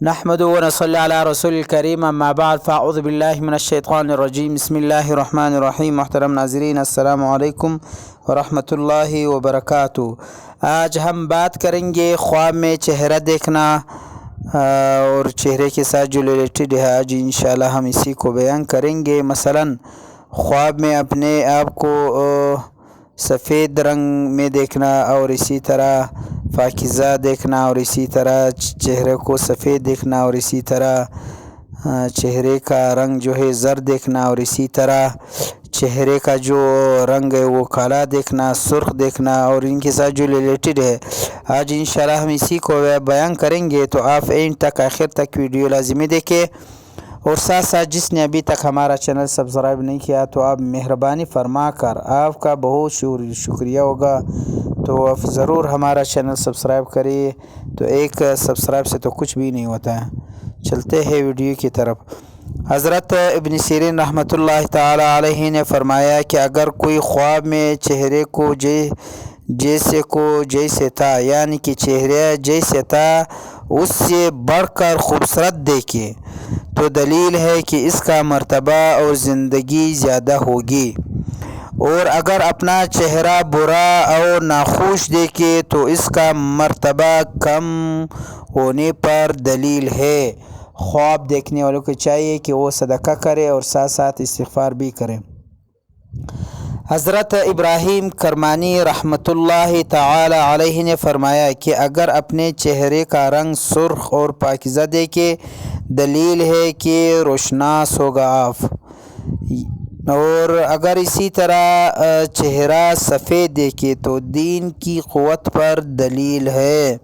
نحمد و نصلی علی رسول الکریم اما بعد فاعوذ باللہ من الشیطان الرجیم بسم اللہ الرحمن الرحیم۔ محترم ناظرین السلام علیکم ورحمۃ اللہ وبرکاتہ۔ آج ہم بات کریں گے خواب میں چہرہ دیکھنا اور چہرے کے ساتھ جو ریلیٹڈ ہے، آج انشاءاللہ ہم اسی کو بیان کریں گے۔ مثلا خواب میں اپنے آپ کو سفید رنگ میں دیکھنا اور اسی طرح پاکیزہ دیکھنا اور اسی طرح چہرے کو سفید دیکھنا اور اسی طرح چہرے کا رنگ جو ہے زرد دیکھنا اور اسی طرح چہرے کا جو رنگ ہے وہ کالا دیکھنا، سرخ دیکھنا اور ان کے ساتھ جو ریلیٹڈ ہے، آج انشاءاللہ ہم اسی کو بیان کریں گے۔ تو آپ اینڈ تک آخر تک ویڈیو لازمی دیکھیں، اور ساتھ ساتھ جس نے ابھی تک ہمارا چینل سبسکرائب نہیں کیا تو آپ مہربانی فرما کر، آپ کا بہت شکریہ ہوگا، تو آپ ضرور ہمارا چینل سبسکرائب کریے۔ تو ایک سبسکرائب سے تو کچھ بھی نہیں ہوتا ہے۔ چلتے ہیں ویڈیو کی طرف۔ حضرت ابن سیرین رحمۃ اللہ تعالی علیہ نے فرمایا کہ اگر کوئی خواب میں چہرے کو جیسے تھا، یعنی کہ چہرہ جیسے تھا اس سے بڑھ کر خوبصورت دیکھے، تو دلیل ہے کہ اس کا مرتبہ اور زندگی زیادہ ہوگی، اور اگر اپنا چہرہ برا اور ناخوش دیکھے تو اس کا مرتبہ کم ہونے پر دلیل ہے۔ خواب دیکھنے والوں کو چاہیے کہ وہ صدقہ کرے اور ساتھ ساتھ استغفار بھی کرے۔ حضرت ابراہیم کرمانی رحمۃ اللہ تعالی علیہ نے فرمایا کہ اگر اپنے چہرے کا رنگ سرخ اور پاکیزہ دیکھے، دلیل ہے کہ روشناس ہوگا آپ، اور اگر اسی طرح چہرہ سفید دیکھے تو دین کی قوت پر دلیل ہے،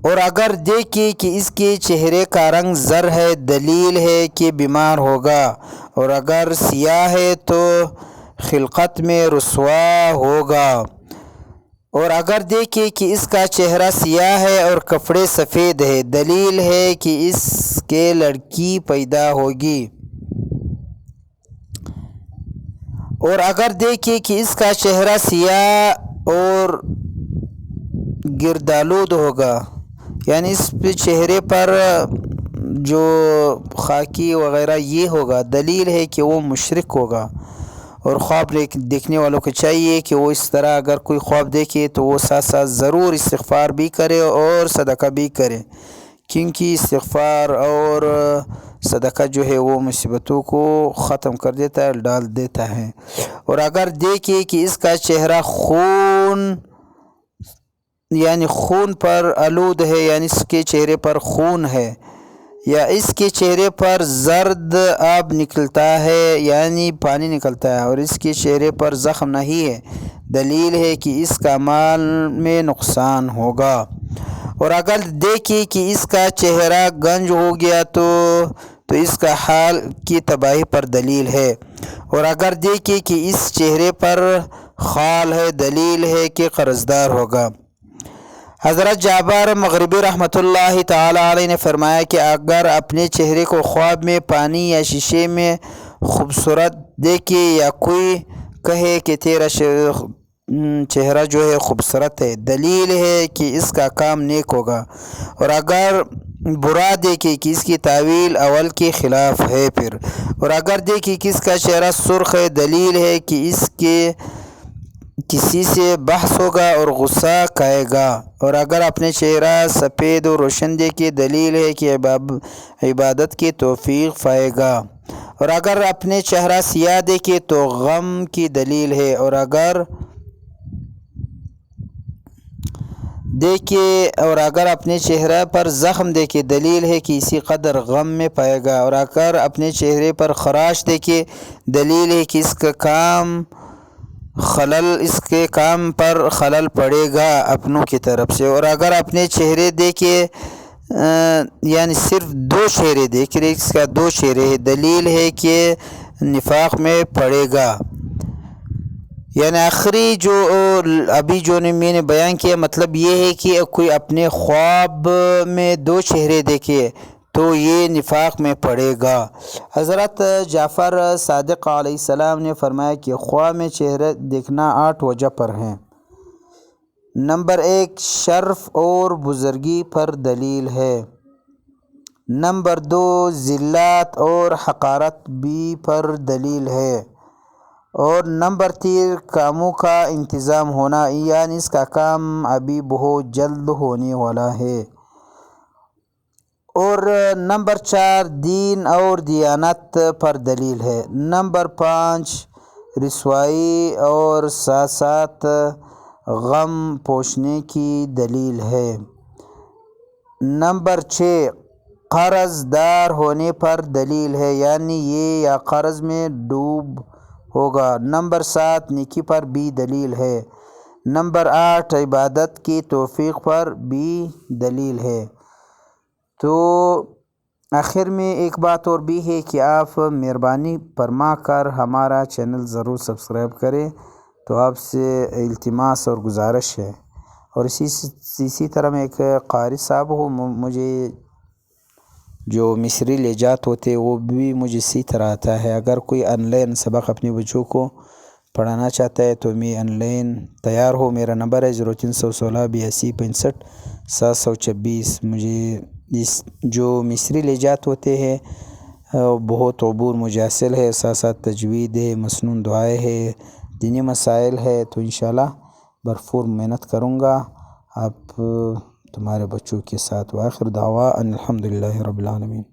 اور اگر دیکھے کہ اس کے چہرے کا رنگ زر ہے، دلیل ہے کہ بیمار ہوگا، اور اگر سیاہ ہے تو خلقت میں رسوا ہوگا، اور اگر دیکھے کہ اس کا چہرہ سیاہ ہے اور کپڑے سفید ہے، دلیل ہے کہ اس کے لڑکی پیدا ہوگی، اور اگر دیکھے کہ اس کا چہرہ سیاہ اور گردآلود ہوگا، یعنی اس پہ چہرے پر جو خاکی وغیرہ یہ ہوگا، دلیل ہے کہ وہ مشرک ہوگا۔ اور خواب دیکھنے والوں کو چاہیے کہ وہ اس طرح اگر کوئی خواب دیکھے تو وہ ساتھ ساتھ ضرور استغفار بھی کرے اور صدقہ بھی کرے، کیونکہ استغفار اور صدقہ جو ہے وہ مصیبتوں کو ختم کر دیتا ہے، ڈال دیتا ہے۔ اور اگر دیکھے کہ اس کا چہرہ خون پر آلود ہے، یعنی اس کے چہرے پر خون ہے، یا اس کے چہرے پر زرد آب نکلتا ہے یعنی پانی نکلتا ہے، اور اس کے چہرے پر زخم نہیں ہے، دلیل ہے کہ اس کا مال میں نقصان ہوگا، اور اگر دیکھے کہ اس کا چہرہ گنج ہو گیا تو اس کا حال کی تباہی پر دلیل ہے، اور اگر دیکھے کہ اس چہرے پر خال ہے، دلیل ہے کہ قرضدار ہوگا۔ حضرت جابر مغربی رحمۃ اللہ تعالی علیہ نے فرمایا کہ اگر اپنے چہرے کو خواب میں پانی یا شیشے میں خوبصورت دیکھے، یا کوئی کہے کہ تیرا چہرہ جو ہے خوبصورت ہے، دلیل ہے کہ اس کا کام نیک ہوگا، اور اگر برا دیکھے کہ اس کی تعویل اول کے خلاف ہے پھر، اور اگر دیکھے کہ اس کا چہرہ سرخ ہے، دلیل ہے کہ اس کے کسی سے بحث ہوگا اور غصہ کھائے گا، اور اگر اپنے چہرہ سفید اور روشن دیکھے، دلیل ہے کہ عبادت کی توفیق پائے گا، اور اگر اپنے چہرہ سیاہ دیکھے تو غم کی دلیل ہے، اور اگر اپنے چہرہ پر زخم دیکھے، دلیل ہے کہ اسی قدر غم میں پائے گا، اور اگر اپنے چہرے پر خراش دیکھے، دلیل ہے کہ اس کے کام پر خلل پڑے گا اپنوں کی طرف سے، اور اگر اپنے چہرے دیکھے یعنی صرف دو چہرے دیکھے، اس کا دو چہرے ہے، دلیل ہے کہ نفاق میں پڑے گا۔ یعنی آخری جو میں نے بیان کیا، مطلب یہ ہے کہ کوئی اپنے خواب میں دو چہرے دیکھے تو یہ نفاق میں پڑے گا۔ حضرت جعفر صادق علیہ السلام نے فرمایا کہ خواب میں چہرے دیکھنا 8 وجہ پر ہیں۔ نمبر 1، شرف اور بزرگی پر دلیل ہے۔ نمبر 2 ذلت اور حقارت بھی پر دلیل ہے، اور نمبر 3 کاموں کا انتظام ہونا، یعنی اس کا کام ابھی بہت جلد ہونے والا ہے، اور نمبر 4 دین اور دیانت پر دلیل ہے، نمبر 5 رسوائی اور ساتھ ساتھ غم پوشنے کی دلیل ہے، نمبر 6 قرض دار ہونے پر دلیل ہے، یعنی یہ یا قرض میں ڈوب ہوگا، نمبر 7 نیکی پر بھی دلیل ہے، نمبر 8 عبادت کی توفیق پر بھی دلیل ہے۔ تو آخر میں ایک بات اور بھی ہے کہ آپ مہربانی فرما کر ہمارا چینل ضرور سبسکرائب کریں، تو آپ سے التماس اور گزارش ہے، اور اسی طرح میں ایک قاری صاحب ہوں، مجھے جو مصری لہجات ہوتے وہ بھی مجھے اسی طرح آتا ہے، اگر کوئی آن لائن سبق اپنے بچوں کو پڑھانا چاہتا ہے تو میں آن لائن تیار ہو، میرا نمبر ہے 0316 82 65 726۔ مجھے جو مصری لہجات ہوتے ہیں بہت عبور مجھے حاصل ہے، ساتھ ساتھ تجوید ہے، مسنون دعائیں ہے، دینی مسائل ہے، تو انشاءاللہ بھرپور محنت کروں گا آپ تمہارے بچوں کے ساتھ۔ وآخر دعوانا الحمدللہ رب العالمین۔